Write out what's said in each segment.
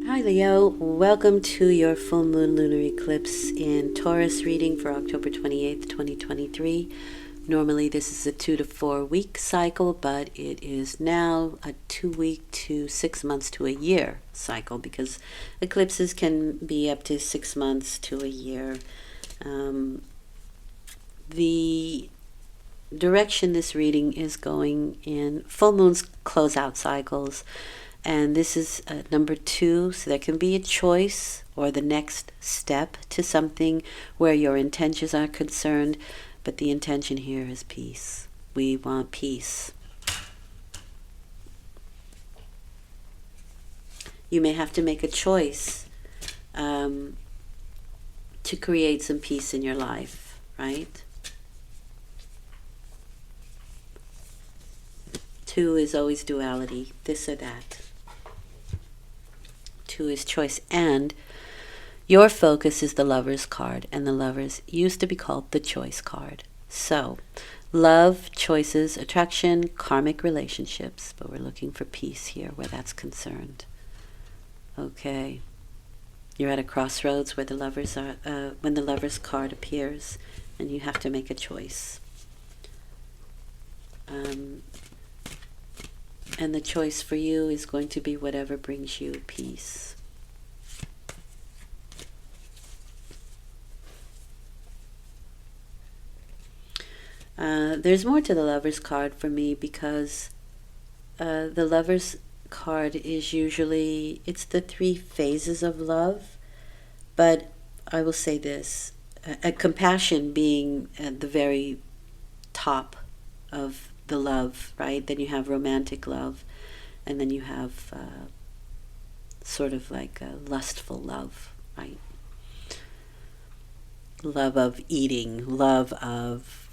Hi Leo, welcome to your full moon lunar eclipse in Taurus reading for October 28th, 2023. Normally this is a 2 to 4 week cycle, but it is now a 2-week to 6 months to a year cycle because eclipses can be up to 6 months to a year. The direction this reading is going in, full moons close out cycles, and this is number 2, so there can be a choice or the next step to something where your intentions are concerned, but the intention here is peace. We want peace. You may have to make a choice to create some peace in your life, right? 2 is always duality, this or that. 2 is choice, and your focus is the Lover's card, and the Lovers used to be called the Choice card. So, love, choices, attraction, karmic relationships, but we're looking for peace here where that's concerned. Okay, you're at a crossroads where the Lovers are, when the Lover's card appears, and you have to make a choice. And the choice for you is going to be whatever brings you peace. There's more to the Lover's card for me because the Lover's card is usually, it's the 3 phases of love, but I will say this, compassion being at the very top of the love, right? Then you have romantic love, and then you have sort of like a lustful love, right? Love of eating, love of,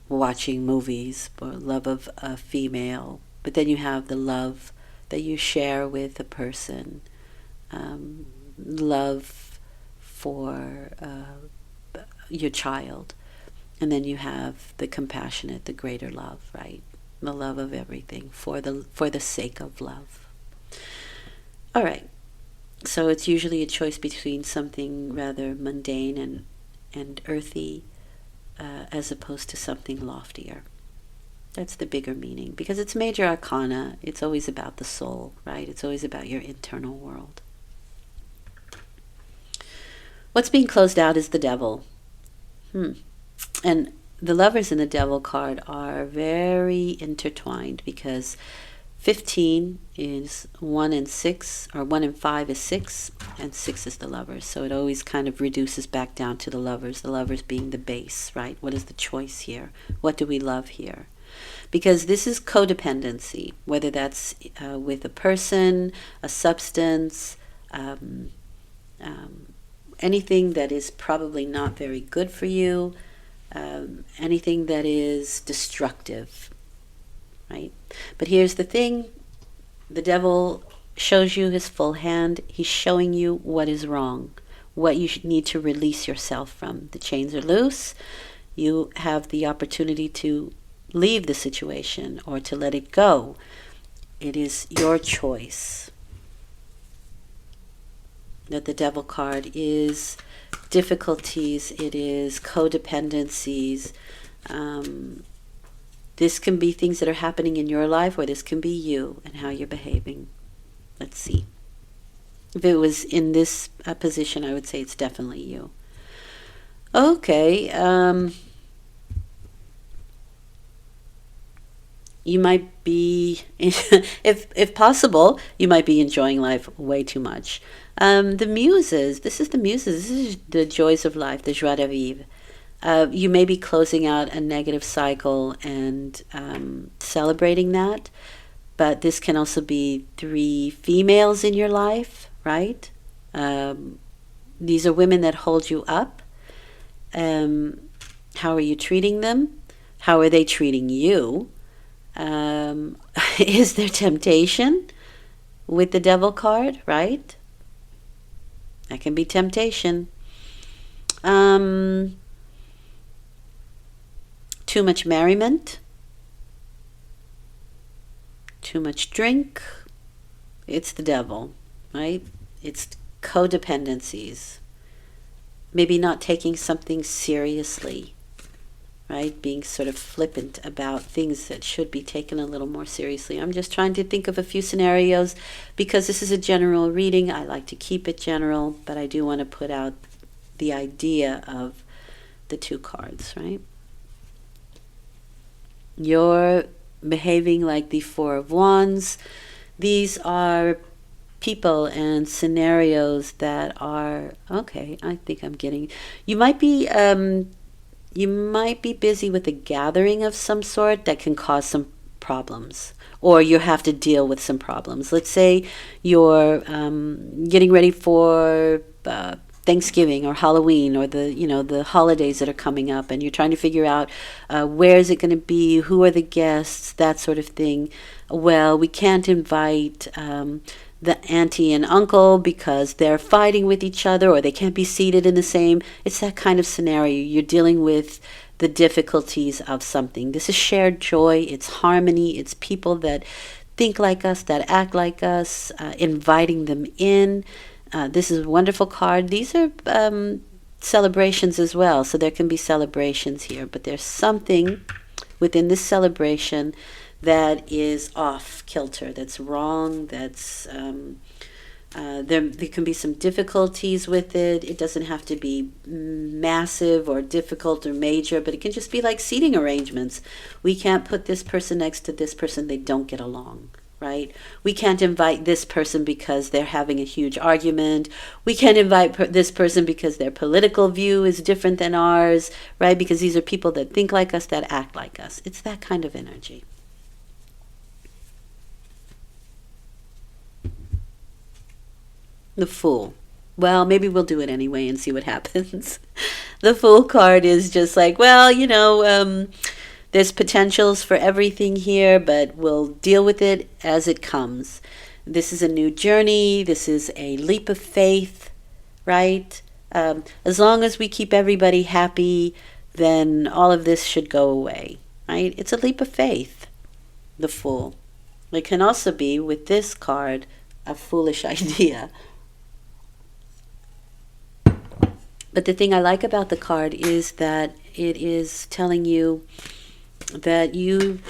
watching movies, or love of a female. But then you have the love that you share with a person, love for your child. And then you have the compassionate, the greater love, right? The love of everything for the sake of love. All right. So it's usually a choice between something rather mundane and earthy as opposed to something loftier. That's the bigger meaning because it's major arcana. It's always about the soul, right? It's always about your internal world. What's being closed out is the devil. And the Lovers and the Devil card are very intertwined because 15 is 1 and 6, or 1 and 5 is 6, and 6 is the Lovers. So it always kind of reduces back down to the Lovers being the base, right? What is the choice here? What do we love here? Because this is codependency, whether that's with a person, a substance, anything that is probably not very good for you, anything that is destructive, right? But here's the thing, the devil shows you his full hand. He's showing you what is wrong, what you need to release yourself from. The chains are loose. You have the opportunity to leave the situation or to let it go. It is your choice. That the devil card is difficulties, it is codependencies. This can be things that are happening in your life, or this can be you and how you're behaving. Let's see. If it was in this position, I would say it's definitely you. Okay. You might be, if possible, you might be enjoying life way too much. The muses, this is the joys of life, the joie de vivre. You may be closing out a negative cycle and celebrating that, but this can also be 3 females in your life, right? These are women that hold you up. How are you treating them? How are they treating you? Is there temptation with the devil card, right? That can be temptation. Too much merriment, too much drink. It's the devil, right? It's codependencies. Maybe not taking something seriously, right? Being sort of flippant about things that should be taken a little more seriously. I'm just trying to think of a few scenarios because this is a general reading. I like to keep it general, but I do want to put out the idea of the two cards, right? You're behaving like the Four of Wands. These are people and scenarios that are okay. I think I'm getting. You might be busy with a gathering of some sort that can cause some problems, or you have to deal with some problems. Let's say you're getting ready for Thanksgiving or Halloween or the holidays that are coming up, and you're trying to figure out where is it going to be, who are the guests, that sort of thing. Well, we can't invite the auntie and uncle because they're fighting with each other, or they can't be seated in the same. It's that kind of scenario. You're dealing with the difficulties of something. This is shared joy. It's harmony. It's people that think like us, that act like us, inviting them in. This is a wonderful card. These are celebrations as well, so there can be celebrations here, but there's something within this celebration that is off kilter, that's wrong, that's there can be some difficulties with it. It doesn't have to be massive or difficult or major, but it can just be like seating arrangements. We can't put this person next to this person, they don't get along, right? We can't invite this person because they're having a huge argument. We can't invite this person because their political view is different than ours, right? Because these are people that think like us, that act like us. It's that kind of energy. The Fool. Well, maybe we'll do it anyway and see what happens. The Fool card is just like, well, there's potentials for everything here, but we'll deal with it as it comes. This is a new journey. This is a leap of faith, right? As long as we keep everybody happy, then all of this should go away, right? It's a leap of faith, the Fool. It can also be, with this card, a foolish idea. But the thing I like about the card is that it is telling you that you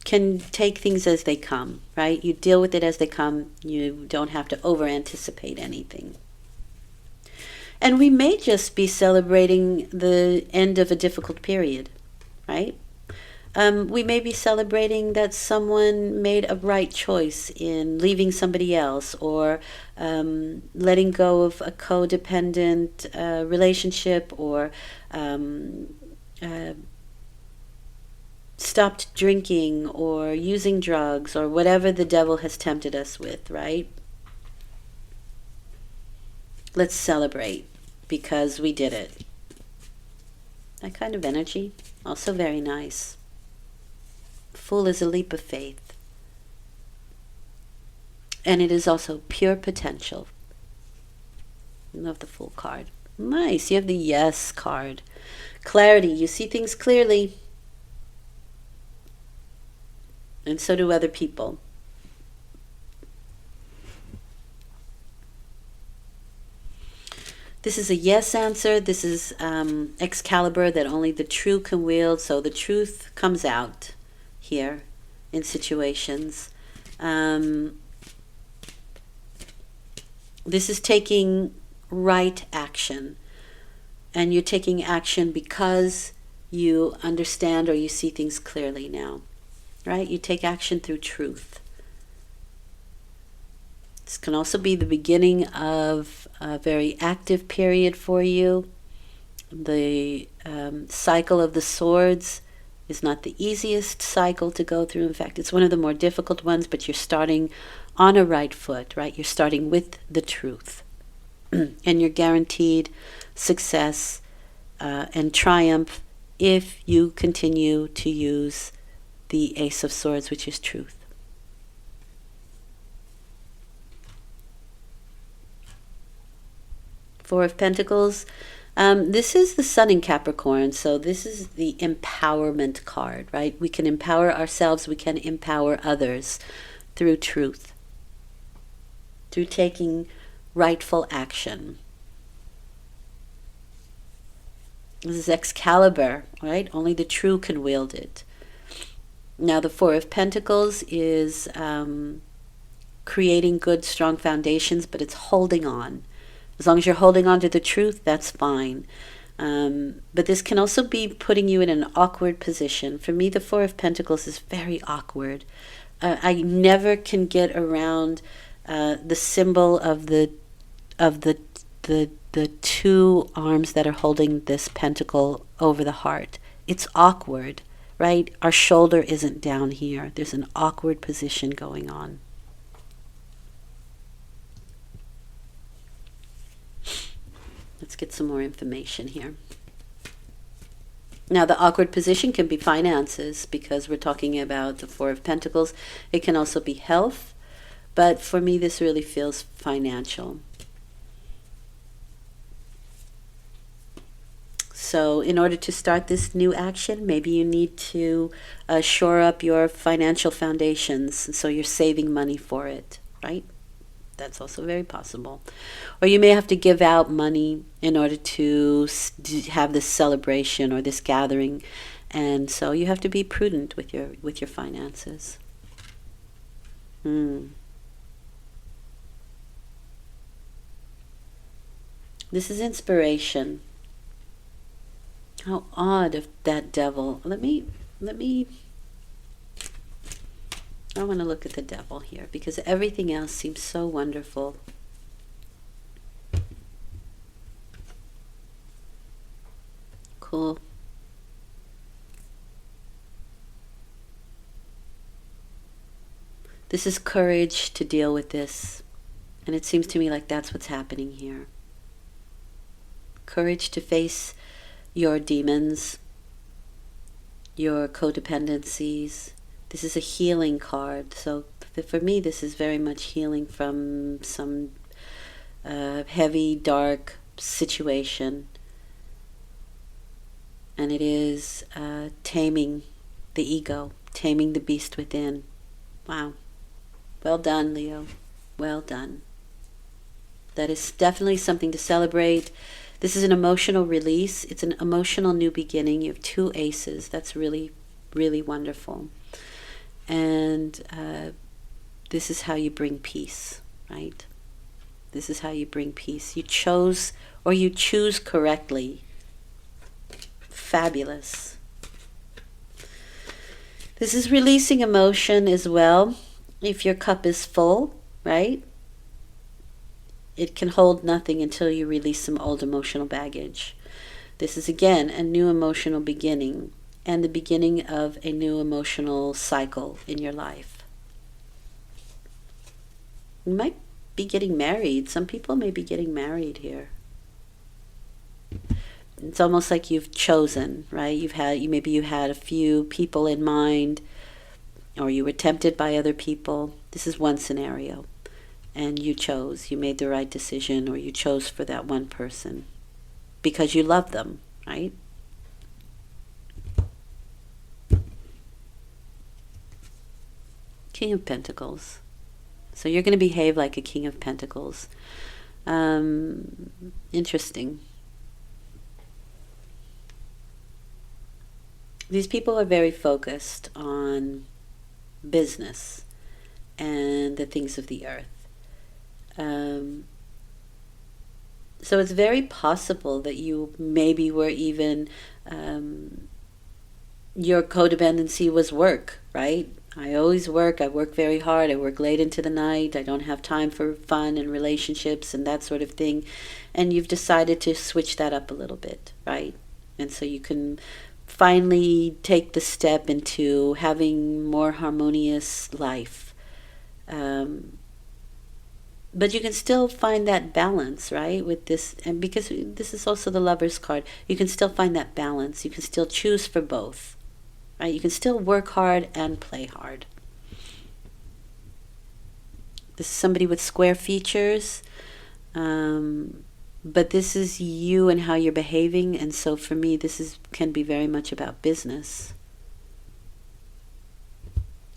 can take things as they come, right? You deal with it as they come. You don't have to over-anticipate anything. And we may just be celebrating the end of a difficult period, right? We may be celebrating that someone made a right choice in leaving somebody else, or letting go of a codependent relationship, or stopped drinking or using drugs, or whatever the devil has tempted us with, right? Let's celebrate because we did it. That kind of energy, also very nice. Fool is a leap of faith. And it is also pure potential. I love the Fool card. Nice. You have the Yes card. Clarity. You see things clearly. And so do other people. This is a yes answer. This is Excalibur that only the true can wield. So the truth comes out here in situations. This is taking right action. And you're taking action because you understand or you see things clearly now. Right? You take action through truth. This can also be the beginning of a very active period for you. The cycle of the swords is not the easiest cycle to go through. In fact, it's one of the more difficult ones, but you're starting on a right foot, right? You're starting with the truth. And you're guaranteed success and triumph if you continue to use the Ace of Swords, which is truth. Four of Pentacles. This is the Sun in Capricorn, so this is the empowerment card, right? We can empower ourselves, we can empower others through truth, through taking rightful action. This is Excalibur, right? Only the true can wield it. Now the Four of Pentacles is creating good, strong foundations, but it's holding on. As long as you're holding on to the truth, that's fine. But this can also be putting you in an awkward position. For me, the Four of Pentacles is very awkward. I never can get around the symbol of the two arms that are holding this pentacle over the heart. It's awkward, right? Our shoulder isn't down here. There's an awkward position going on. Let's get some more information here. Now, the awkward position can be finances, because we're talking about the Four of Pentacles. It can also be health, but for me, this really feels financial. So in order to start this new action, maybe you need to shore up your financial foundations, so you're saving money for it, right? That's also very possible. Or you may have to give out money in order to have this celebration or this gathering, and so you have to be prudent with your finances. This is inspiration. How odd of that devil. Let me I want to look at the devil here, because everything else seems so wonderful. Cool. This is courage to deal with this. And it seems to me like that's what's happening here. Courage to face your demons, your codependencies. This is a healing card. So for me, this is very much healing from some heavy, dark situation. And it is taming the ego, taming the beast within. Wow. Well done, Leo. Well done. That is definitely something to celebrate. This is an emotional release. It's an emotional new beginning. You have two aces. That's really, really wonderful. And this is how you bring peace, right? This is how you bring peace. You chose, or you choose correctly. Fabulous. This is releasing emotion as well. If your cup is full, right? It can hold nothing until you release some old emotional baggage. This is, again, a new emotional beginning, and the beginning of a new emotional cycle in your life. You might be getting married. Some people may be getting married here. It's almost like you've chosen, right? Maybe you had a few people in mind, or you were tempted by other people. This is one scenario. And you chose. You made the right decision, or you chose for that one person because you love them, right? King of Pentacles. So you're going to behave like a King of Pentacles. Interesting. These people are very focused on business and the things of the earth. So it's very possible that you maybe were even, your codependency was work, right? I always work. I work very hard. I work late into the night. I don't have time for fun and relationships and that sort of thing. And you've decided to switch that up a little bit, right? And so you can finally take the step into having more harmonious life. But you can still find that balance, right, with this. And because this is also the Lover's card, you can still find that balance. You can still choose for both, right? You can still work hard and play hard. This is somebody with square features, but this is you and how you're behaving. And so for me, this can be very much about business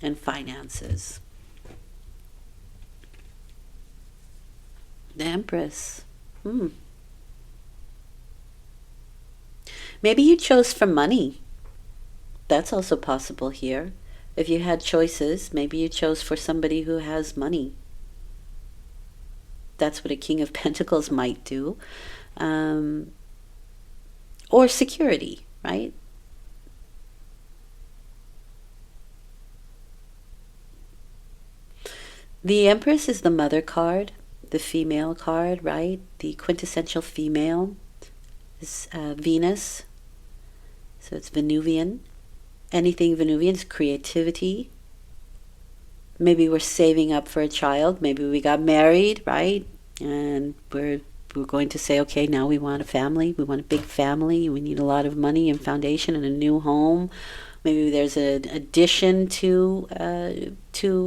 and finances. The Empress. Maybe you chose for money. That's also possible here. If you had choices, maybe you chose for somebody who has money. That's what a King of Pentacles might do. Or security, right? The Empress is the mother card, the female card, right? The quintessential female is Venus. So it's Venuvian. Anything Venuvian is creativity. Maybe we're saving up for a child. Maybe we got married, right? And we're going to say, okay, now we want a family. We want a big family. We need a lot of money and foundation and a new home. Maybe there's an addition to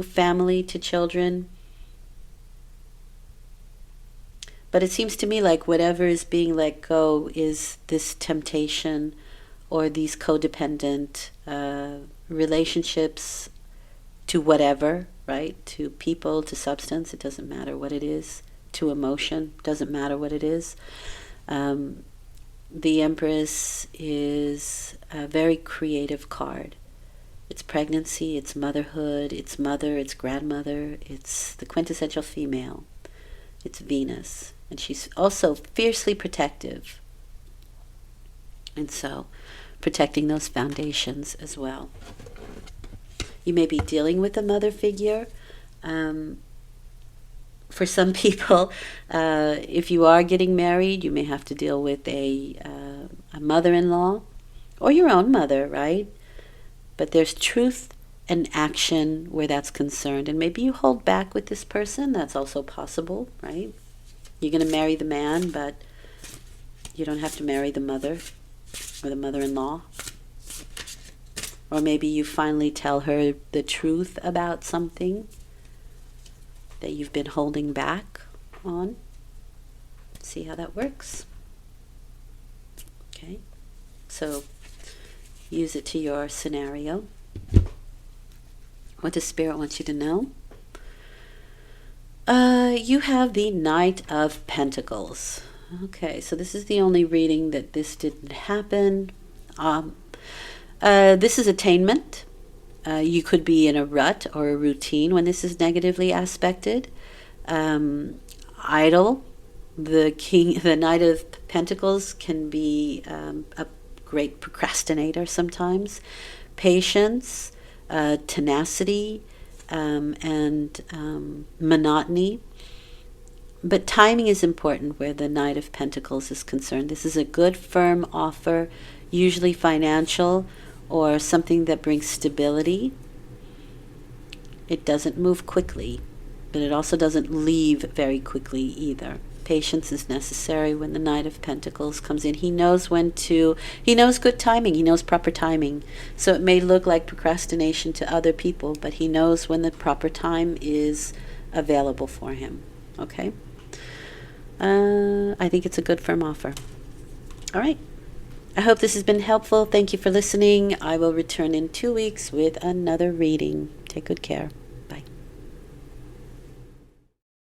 family, to children. But it seems to me like whatever is being let go is this temptation or these codependent relationships to whatever, right? To people, to substance, it doesn't matter what it is. To emotion, doesn't matter what it is. The Empress is a very creative card. It's pregnancy, it's motherhood, it's mother, it's grandmother, it's the quintessential female. It's Venus. And she's also fiercely protective. And so, protecting those foundations as well. You may be dealing with a mother figure. For some people, if you are getting married, you may have to deal with a mother-in-law or your own mother, right? But there's truth and action where that's concerned. And maybe you hold back with this person. That's also possible, right? You're going to marry the man, but you don't have to marry the mother or the mother-in-law. Or maybe you finally tell her the truth about something that you've been holding back on. See how that works. Okay, so use it to your scenario. What does Spirit want you to know? You have the Knight of Pentacles. Okay, so this is the only reading that this didn't happen. This is attainment. You could be in a rut or a routine when this is negatively aspected. Idle. The Knight of Pentacles can be a great procrastinator sometimes. Patience, tenacity, and monotony. But timing is important where the Knight of Pentacles is concerned. This is a good, firm offer, usually financial, or something that brings stability. It doesn't move quickly, but it also doesn't leave very quickly either. Patience is necessary when the Knight of Pentacles comes in. He knows he knows good timing, he knows proper timing. So it may look like procrastination to other people, but he knows when the proper time is available for him. Okay? I think it's a good firm offer. All right. I hope this has been helpful. Thank you for listening. I will return in 2 weeks with another reading. Take good care.